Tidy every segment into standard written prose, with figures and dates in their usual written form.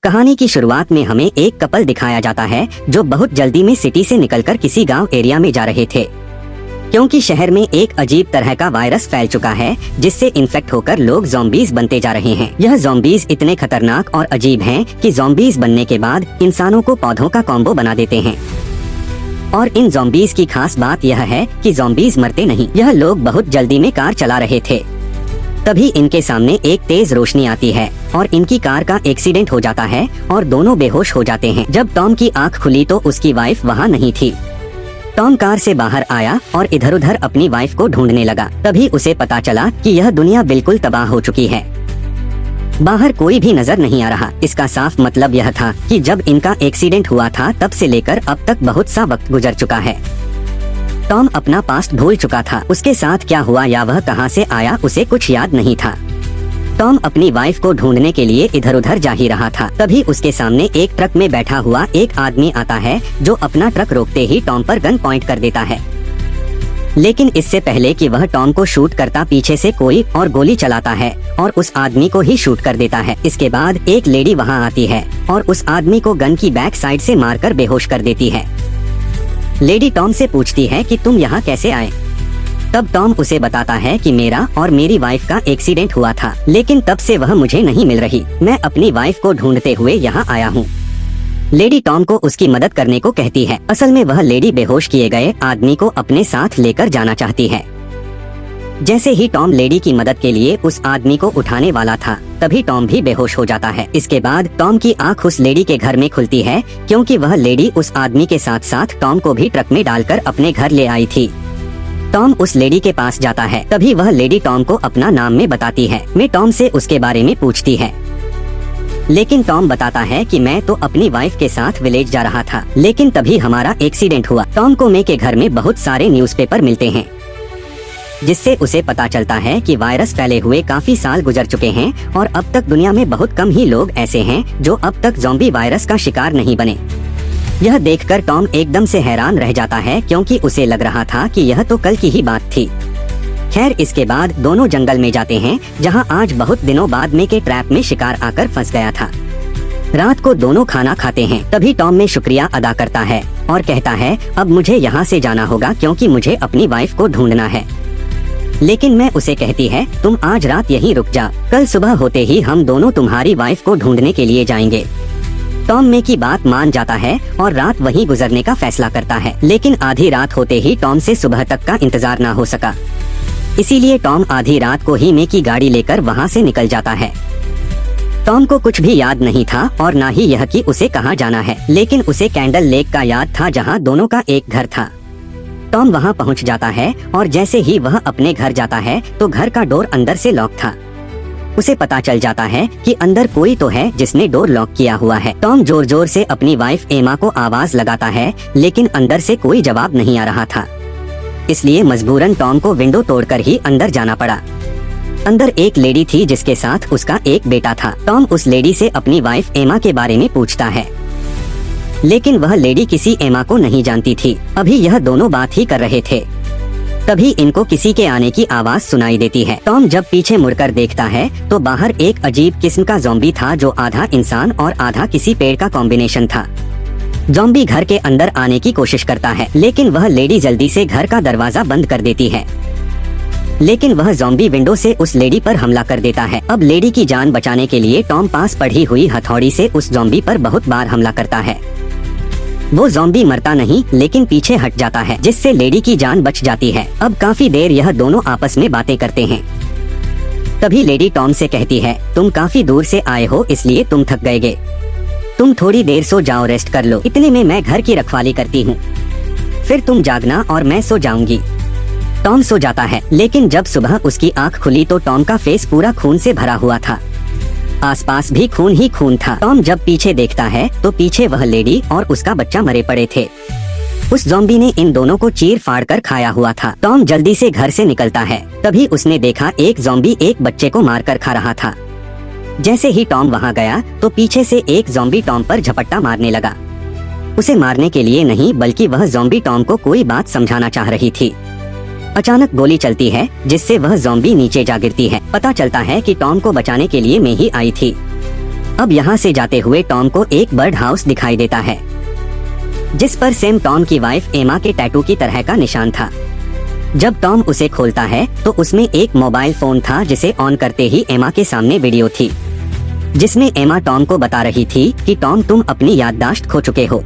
कहानी की शुरुआत में हमें एक कपल दिखाया जाता है जो बहुत जल्दी में सिटी से निकलकर किसी गांव एरिया में जा रहे थे, क्योंकि शहर में एक अजीब तरह का वायरस फैल चुका है जिससे इन्फेक्ट होकर लोग ज़ॉम्बीज बनते जा रहे हैं। यह ज़ॉम्बीज इतने खतरनाक और अजीब हैं कि ज़ॉम्बीज बनने के बाद इंसानों को पौधों का कॉम्बो बना देते हैं। और इन ज़ॉम्बीज की खास बात यह है कि ज़ॉम्बीज मरते नहीं। यह लोग बहुत जल्दी में कार चला रहे थे, तभी इनके सामने एक तेज रोशनी आती है और इनकी कार का एक्सीडेंट हो जाता है और दोनों बेहोश हो जाते हैं। जब टॉम की आंख खुली तो उसकी वाइफ वहाँ नहीं थी। टॉम कार से बाहर आया और इधर उधर अपनी वाइफ को ढूंढने लगा। तभी उसे पता चला कि यह दुनिया बिल्कुल तबाह हो चुकी है। बाहर कोई भी नजर नहीं आ रहा। इसका साफ मतलब यह था कि जब इनका एक्सीडेंट हुआ था तब से लेकर अब तक बहुत सा वक्त गुजर चुका है। टॉम अपना पास्ट भूल चुका था। उसके साथ क्या हुआ या वह कहां से आया उसे कुछ याद नहीं था। टॉम अपनी वाइफ को ढूंढने के लिए इधर उधर जा ही रहा था। तभी उसके सामने एक ट्रक में बैठा हुआ एक आदमी आता है जो अपना ट्रक रोकते ही टॉम पर गन पॉइंट कर देता है। लेकिन इससे पहले कि वह टॉम को शूट करता, पीछे से कोई और गोली चलाता है और उस आदमी को ही शूट कर देता है। इसके बाद एक लेडी वहां आती है और उस आदमी को गन की बैक साइड से मारकर बेहोश कर देती है। लेडी टॉम से पूछती है कि तुम यहाँ कैसे आए। तब टॉम उसे बताता है कि मेरा और मेरी वाइफ का एक्सीडेंट हुआ था, लेकिन तब से वह मुझे नहीं मिल रही। मैं अपनी वाइफ को ढूंढते हुए यहाँ आया हूँ। लेडी टॉम को उसकी मदद करने को कहती है। असल में वह लेडी बेहोश किए गए आदमी को अपने साथ लेकर जाना चाहती है। जैसे ही टॉम लेडी की मदद के लिए उस आदमी को उठाने वाला था, तभी टॉम भी बेहोश हो जाता है। इसके बाद टॉम की आंख उस लेडी के घर में खुलती है, क्योंकि वह लेडी उस आदमी के साथ साथ टॉम को भी ट्रक में डालकर अपने घर ले आई थी। टॉम उस लेडी के पास जाता है। तभी वह लेडी टॉम को अपना नाम में बताती है। मैं टॉम से उसके बारे में पूछती है, लेकिन टॉम बताता है कि मैं तो अपनी वाइफ के साथ विलेज जा रहा था, लेकिन तभी हमारा एक्सीडेंट हुआ। टॉम को मे के घर में बहुत सारे न्यूज़पेपर मिलते हैं, जिससे उसे पता चलता है कि वायरस फैले हुए काफी साल गुजर चुके हैं और अब तक दुनिया में बहुत कम ही लोग ऐसे हैं जो अब तक ज़ॉम्बी वायरस का शिकार नहीं बने। यह देखकर टॉम एकदम से हैरान रह जाता है, क्योंकि उसे लग रहा था कि यह तो कल की ही बात थी। खैर, इसके बाद दोनों जंगल में जाते हैं, जहां आज बहुत दिनों बाद मे के ट्रैप में शिकार आकर फंस गया था। रात को दोनों खाना खाते हैं। तभी टॉम में शुक्रिया अदा करता है और कहता है, अब मुझे यहाँ से जाना होगा क्योंकि मुझे अपनी वाइफ को ढूंढना है। लेकिन मैं उसे कहती है, तुम आज रात यहीं रुक जा, कल सुबह होते ही हम दोनों तुम्हारी वाइफ को ढूंढने के लिए जाएंगे। टॉम मे की बात मान जाता है और रात वहीं गुजरने का फैसला करता है। लेकिन आधी रात होते ही टॉम से सुबह तक का इंतजार न हो सका, इसीलिए टॉम आधी रात को ही मे की गाड़ी लेकर वहां से निकल जाता है। टॉम को कुछ भी याद नहीं था और न ही यह कि उसे कहाँ जाना है, लेकिन उसे कैंडल लेक का याद था जहाँ दोनों का एक घर था। टॉम वहां पहुंच जाता है और जैसे ही वह अपने घर जाता है तो घर का डोर अंदर से लॉक था। उसे पता चल जाता है कि अंदर कोई तो है जिसने डोर लॉक किया हुआ है। टॉम जोर जोर से अपनी वाइफ एमा को आवाज लगाता है, लेकिन अंदर से कोई जवाब नहीं आ रहा था। इसलिए मजबूरन टॉम को विंडो तोड़कर ही अंदर जाना पड़ा। अंदर एक लेडी थी जिसके साथ उसका एक बेटा था। टॉम उस लेडी से अपनी वाइफ एमा के बारे में पूछता है, लेकिन वह लेडी किसी एमा को नहीं जानती थी। अभी यह दोनों बात ही कर रहे थे, तभी इनको किसी के आने की आवाज सुनाई देती है। टॉम जब पीछे मुड़कर देखता है तो बाहर एक अजीब किस्म का ज़ॉम्बी था जो आधा इंसान और आधा किसी पेड़ का कॉम्बिनेशन था। ज़ॉम्बी घर के अंदर आने की कोशिश करता है, लेकिन वह लेडी जल्दी से घर का दरवाजा बंद कर देती है। लेकिन वह ज़ॉम्बी विंडो से उस लेडी पर हमला कर देता है। अब लेडी की जान बचाने के लिए टॉम पास पड़ी हुई हथौड़ी से उस ज़ॉम्बी पर बहुत बार हमला करता है। वो ज़ॉम्बी मरता नहीं, लेकिन पीछे हट जाता है, जिससे लेडी की जान बच जाती है। अब काफी देर यह दोनों आपस में बातें करते हैं। तभी लेडी टॉम से कहती है, तुम काफी दूर से आए हो इसलिए तुम थक गए, तुम थोड़ी देर सो जाओ, रेस्ट कर लो। इतने में मैं घर की रखवाली करती हूँ, फिर तुम जागना और मैं सो जाऊंगी। टॉम सो जाता है, लेकिन जब सुबह उसकी आंख खुली तो टॉम का फेस पूरा खून से भरा हुआ था। आसपास भी खून ही खून था। टॉम जब पीछे देखता है तो पीछे वह लेडी और उसका बच्चा मरे पड़े थे। उस ज़ॉम्बी ने इन दोनों को चीर फाड़ कर खाया हुआ था। टॉम जल्दी से घर से निकलता है। तभी उसने देखा एक ज़ॉम्बी एक बच्चे को मारकर खा रहा था। जैसे ही टॉम वहां गया तो पीछे से एक ज़ॉम्बी टॉम पर झपट्टा मारने लगा। उसे मारने के लिए नहीं, बल्कि वह ज़ॉम्बी टॉम को कोई बात समझाना चाह रही थी। अचानक गोली चलती है, जिससे वह ज़ॉम्बी नीचे जा गिरती है। पता चलता है कि टॉम को बचाने के लिए मैं ही आई थी। अब यहाँ से जाते हुए टॉम को एक बर्ड हाउस दिखाई देता है जिस पर सेम टॉम की वाइफ एमा के टैटू की तरह का निशान था। जब टॉम उसे खोलता है तो उसमें एक मोबाइल फोन था जिसे ऑन करते ही एमा के सामने वीडियो थी जिसमें एमा टॉम को बता रही थी कि टॉम तुम अपनी याददाश्त खो चुके हो,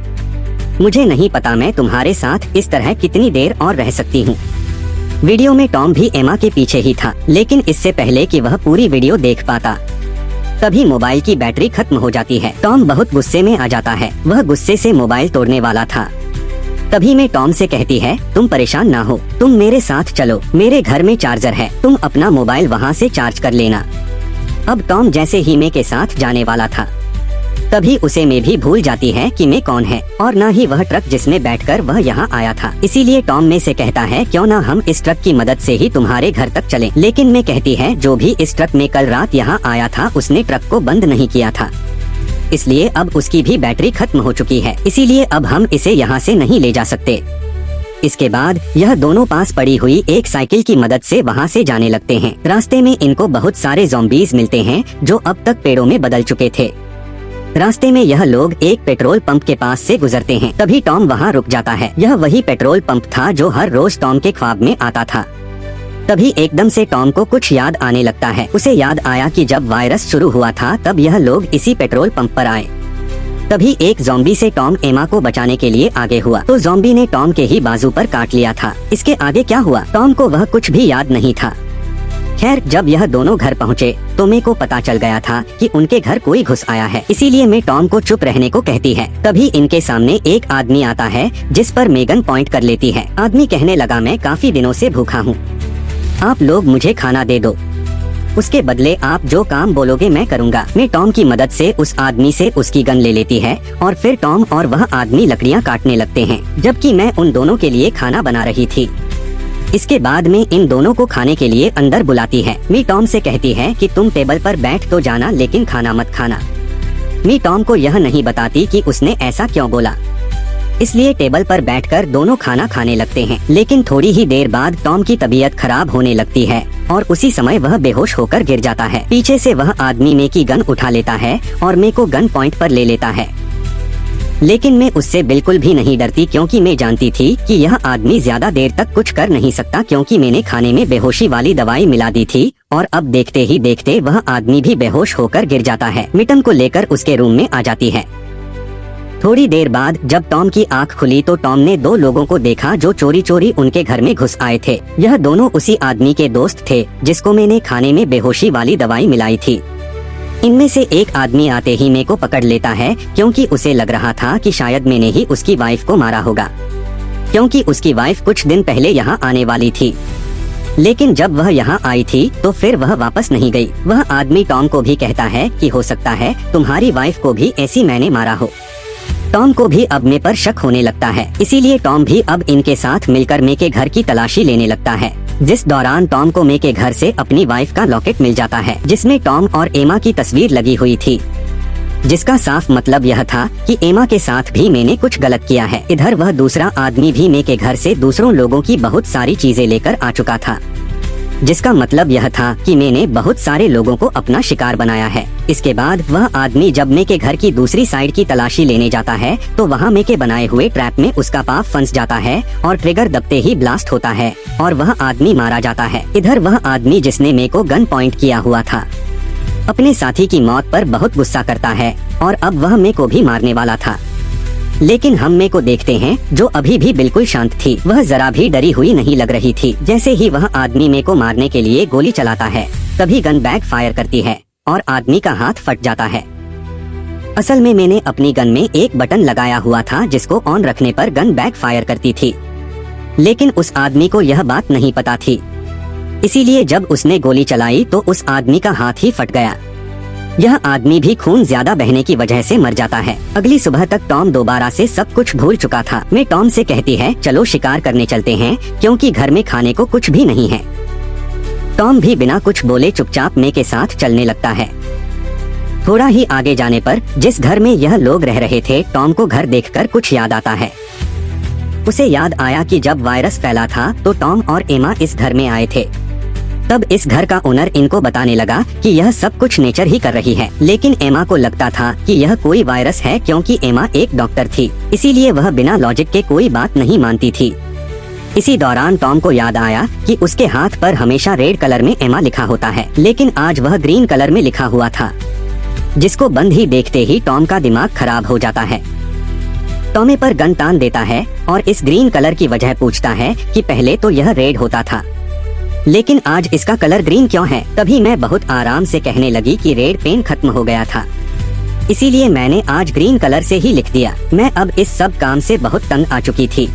मुझे नहीं पता मैं तुम्हारे साथ इस तरह कितनी देर और रह सकती हूँ। वीडियो में टॉम भी एमा के पीछे ही था, लेकिन इससे पहले कि वह पूरी वीडियो देख पाता तभी मोबाइल की बैटरी खत्म हो जाती है। टॉम बहुत गुस्से में आ जाता है, वह गुस्से से मोबाइल तोड़ने वाला था। तभी मैं टॉम से कहती है तुम परेशान ना हो, तुम मेरे साथ चलो, मेरे घर में चार्जर है, तुम अपना मोबाइल वहाँ से चार्ज कर लेना। अब टॉम जैसे ही मैं के साथ जाने वाला था तभी उसे मैं भी भूल जाती है कि मैं कौन है और न ही वह ट्रक जिसमें बैठकर वह यहाँ आया था। इसीलिए टॉम में से कहता है क्यों ना हम इस ट्रक की मदद से ही तुम्हारे घर तक चलें। लेकिन मैं कहती है जो भी इस ट्रक में कल रात यहाँ आया था उसने ट्रक को बंद नहीं किया था, इसलिए अब उसकी भी बैटरी खत्म हो चुकी है, इसीलिए अब हम इसे यहाँ से नहीं ले जा सकते। इसके बाद यह दोनों पास पड़ी हुई एक साइकिल की मदद से वहाँ से जाने लगते हैं। रास्ते में इनको बहुत सारे ज़ॉम्बीज़ मिलते हैं जो अब तक पेड़ों में बदल चुके थे। रास्ते में यह लोग एक पेट्रोल पंप के पास से गुजरते हैं, तभी टॉम वहाँ रुक जाता है। यह वही पेट्रोल पंप था जो हर रोज टॉम के ख्वाब में आता था। तभी एकदम से टॉम को कुछ याद आने लगता है। उसे याद आया कि जब वायरस शुरू हुआ था तब यह लोग इसी पेट्रोल पंप पर आए। तभी एक ज़ॉम्बी से टॉम एमा को बचाने के लिए आगे हुआ तो ज़ॉम्बी ने टॉम के ही बाजू पर काट लिया था। इसके आगे क्या हुआ टॉम को वह कुछ भी याद नहीं था। खैर जब यह दोनों घर पहुँचे तो मैं को पता चल गया था कि उनके घर कोई घुस आया है, इसीलिए मैं टॉम को चुप रहने को कहती है। तभी इनके सामने एक आदमी आता है जिस पर मेगन पॉइंट कर लेती है। आदमी कहने लगा मैं काफी दिनों से भूखा हूँ, आप लोग मुझे खाना दे दो, उसके बदले आप जो काम बोलोगे मैं करूँगा। मैं टॉम की मदद से उस आदमी से उसकी गन ले लेती है और फिर टॉम और वह आदमी लकड़ियाँ काटने लगते हैं जबकि मैं उन दोनों के लिए खाना बना रही थी। इसके बाद में इन दोनों को खाने के लिए अंदर बुलाती है। मी टॉम से कहती है कि तुम टेबल पर बैठ तो जाना लेकिन खाना मत खाना। मी टॉम को यह नहीं बताती कि उसने ऐसा क्यों बोला, इसलिए टेबल पर बैठकर दोनों खाना खाने लगते हैं। लेकिन थोड़ी ही देर बाद टॉम की तबीयत खराब होने लगती है और उसी समय वह बेहोश होकर गिर जाता है। पीछे से वह आदमी मे की गन उठा लेता है और मे को गन पॉइंट पर ले लेता है, लेकिन मैं उससे बिल्कुल भी नहीं डरती क्योंकि मैं जानती थी कि यह आदमी ज्यादा देर तक कुछ कर नहीं सकता क्योंकि मैंने खाने में बेहोशी वाली दवाई मिला दी थी। और अब देखते ही देखते वह आदमी भी बेहोश होकर गिर जाता है। मिटन को लेकर उसके रूम में आ जाती है। थोड़ी देर बाद जब टॉम की आंख खुली तो टॉम ने दो लोगों को देखा जो चोरी चोरी उनके घर में घुस आए थे। यह दोनों उसी आदमी के दोस्त थे जिसको मैंने खाने में बेहोशी वाली दवाई मिलाई थी। इनमें से एक आदमी आते ही मे को पकड़ लेता है क्योंकि उसे लग रहा था कि शायद मैंने ही उसकी वाइफ को मारा होगा, क्योंकि उसकी वाइफ कुछ दिन पहले यहाँ आने वाली थी, लेकिन जब वह यहाँ आई थी तो फिर वह वापस नहीं गई। वह आदमी टॉम को भी कहता है कि हो सकता है तुम्हारी वाइफ को भी ऐसी मैंने मारा हो। टॉम को भी अब मे पर शक होने लगता है, इसीलिए टॉम भी अब इनके साथ मिलकर मे के घर की तलाशी लेने लगता है। जिस दौरान टॉम को मे के घर से अपनी वाइफ का लॉकेट मिल जाता है जिसमें टॉम और एमा की तस्वीर लगी हुई थी, जिसका साफ मतलब यह था कि एमा के साथ भी मैंने कुछ गलत किया है। इधर वह दूसरा आदमी भी मे के घर से दूसरों लोगों की बहुत सारी चीजें लेकर आ चुका था, जिसका मतलब यह था कि मैंने बहुत सारे लोगों को अपना शिकार बनाया है। इसके बाद वह आदमी जब मे के घर की दूसरी साइड की तलाशी लेने जाता है तो वहाँ मे के बनाए हुए ट्रैप में उसका पाँव फंस जाता है और ट्रिगर दबते ही ब्लास्ट होता है और वह आदमी मारा जाता है। इधर वह आदमी जिसने मे को गन पॉइंट किया हुआ था अपने साथी की मौत पर बहुत गुस्सा करता है और अब वह मे को भी मारने वाला था, लेकिन हम मे को देखते हैं जो अभी भी बिल्कुल शांत थी। वह जरा भी डरी हुई नहीं लग रही थी। जैसे ही वह आदमी मे को मारने के लिए गोली चलाता है तभी गन बैक फायर करती है और आदमी का हाथ फट जाता है। असल में मैंने अपनी गन में एक बटन लगाया हुआ था जिसको ऑन रखने पर गन बैक फायर करती थी, लेकिन उस आदमी को यह बात नहीं पता थी, इसीलिए जब उसने गोली चलाई तो उस आदमी का हाथ ही फट गया। यह आदमी भी खून ज्यादा बहने की वजह से मर जाता है। अगली सुबह तक टॉम दोबारा से सब कुछ भूल चुका था। मैं टॉम से कहती है चलो शिकार करने चलते हैं क्योंकि घर में खाने को कुछ भी नहीं है। टॉम भी बिना कुछ बोले चुपचाप मे के साथ चलने लगता है। थोड़ा ही आगे जाने पर जिस घर में यह लोग रह रहे थे टॉम को घर देखकर कुछ याद आता है। उसे याद आया कि जब वायरस फैला था तो टॉम और एमा इस घर में आए थे। तब इस घर का ओनर इनको बताने लगा कि यह सब कुछ नेचर ही कर रही है, लेकिन एमा को लगता था कि यह कोई वायरस है, क्योंकि एमा एक डॉक्टर थी, इसीलिए वह बिना लॉजिक के कोई बात नहीं मानती थी। इसी दौरान टॉम को याद आया कि उसके हाथ पर हमेशा रेड कलर में एमा लिखा होता है, लेकिन आज वह ग्रीन कलर में लिखा हुआ था, जिसको बंद ही देखते ही टॉम का दिमाग खराब हो जाता है। टॉमे पर गन तान देता है और इस ग्रीन कलर की वजह पूछता है कि पहले तो यह रेड होता था, लेकिन आज इसका कलर ग्रीन क्यों है। तभी मैं बहुत आराम से कहने लगी कि रेड पेन खत्म हो गया था, इसीलिए मैंने आज ग्रीन कलर से ही लिख दिया। मैं अब इस सब काम से बहुत तंग आ चुकी थी,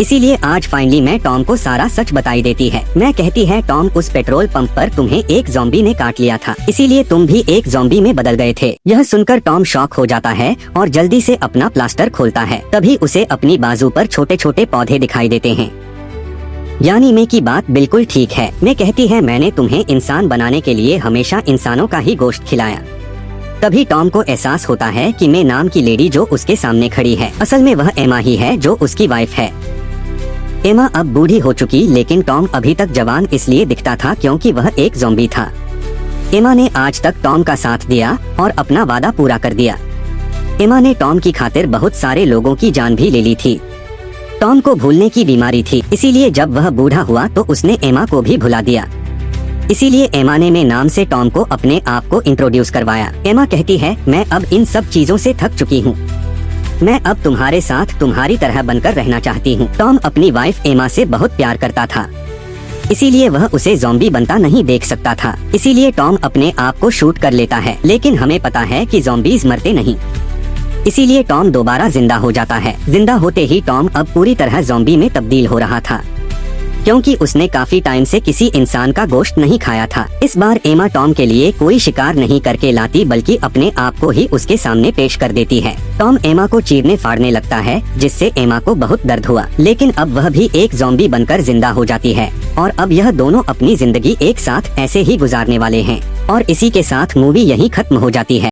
इसीलिए आज फाइनली मैं टॉम को सारा सच बताई देती है। मैं कहती है, टॉम, उस पेट्रोल पंप पर तुम्हें एक ज़ॉम्बी ने काट लिया था, इसीलिए तुम भी एक ज़ॉम्बी में बदल गए थे। यह सुनकर टॉम शॉक हो जाता है और जल्दी से अपना प्लास्टर खोलता है। तभी उसे अपनी बाजू पर छोटे छोटे पौधे दिखाई देते हैं। यानी मैं की बात बिल्कुल ठीक है। मैं कहती है, मैंने तुम्हें इंसान बनाने के लिए हमेशा इंसानों का ही गोश्त खिलाया। तभी टॉम को एहसास होता है कि मैं नाम की लेडी जो उसके सामने खड़ी है, असल में वह एमा ही है जो उसकी वाइफ है। एमा अब बूढ़ी हो चुकी, लेकिन टॉम अभी तक जवान इसलिए दिखता था क्योंकि वह एक ज़ॉम्बी था। एमा ने आज तक टॉम का साथ दिया और अपना वादा पूरा कर दिया। एमा ने टॉम की खातिर बहुत सारे लोगों की जान भी ले ली थी। टॉम को भूलने की बीमारी थी, इसीलिए जब वह बूढ़ा हुआ तो उसने एमा को भी भुला दिया। इसीलिए एमा ने नाम से टॉम को अपने आप को इंट्रोड्यूस करवाया। एमा कहती है, मैं अब इन सब चीजों से थक चुकी हूँ, मैं अब तुम्हारे साथ तुम्हारी तरह बनकर रहना चाहती हूँ। टॉम अपनी वाइफ एमा से बहुत प्यार करता था, इसीलिए वह उसे ज़ॉम्बी बनता नहीं देख सकता था, इसीलिए टॉम अपने आप को शूट कर लेता है। लेकिन हमें पता है कि ज़ॉम्बीज मरते नहीं, इसीलिए टॉम दोबारा जिंदा हो जाता है। जिंदा होते ही टॉम अब पूरी तरह ज़ॉम्बी में तब्दील हो रहा था, क्योंकि उसने काफी टाइम से किसी इंसान का गोश्त नहीं खाया था। इस बार एमा टॉम के लिए कोई शिकार नहीं करके लाती, बल्कि अपने आप को ही उसके सामने पेश कर देती है। टॉम एमा को चीरने फाड़ने लगता है, जिससे एमा को बहुत दर्द हुआ, लेकिन अब वह भी एक ज़ॉम्बी बनकर जिंदा हो जाती है और अब यह दोनों अपनी जिंदगी एक साथ ऐसे ही गुजारने वाले हैं। और इसी के साथ मूवी यहीं खत्म हो जाती है।